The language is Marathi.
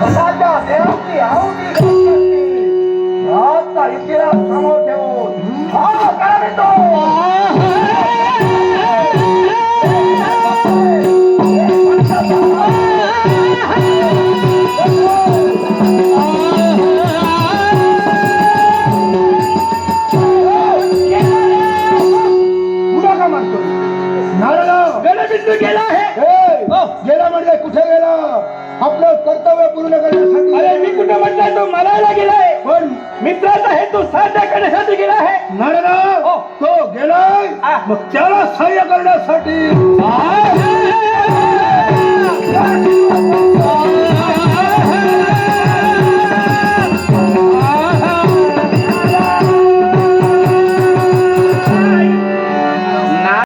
स्वतःच्या देहाची आहुती घालण्याची रातचा इतिहास समोर ठेवून हा करा तो गेला आहे. गेला म्हणजे कुठे गेला? आपलं कर्तव्य पूर्ण करण्यासाठी. अरे मी कुठे म्हटलंय तो मरायला गेलाय, पण मित्राचा हेतू साध्य करण्यासाठी गेला आहे. नारदा तो गेलाय, मग त्याला सहाय्य करण्यासाठी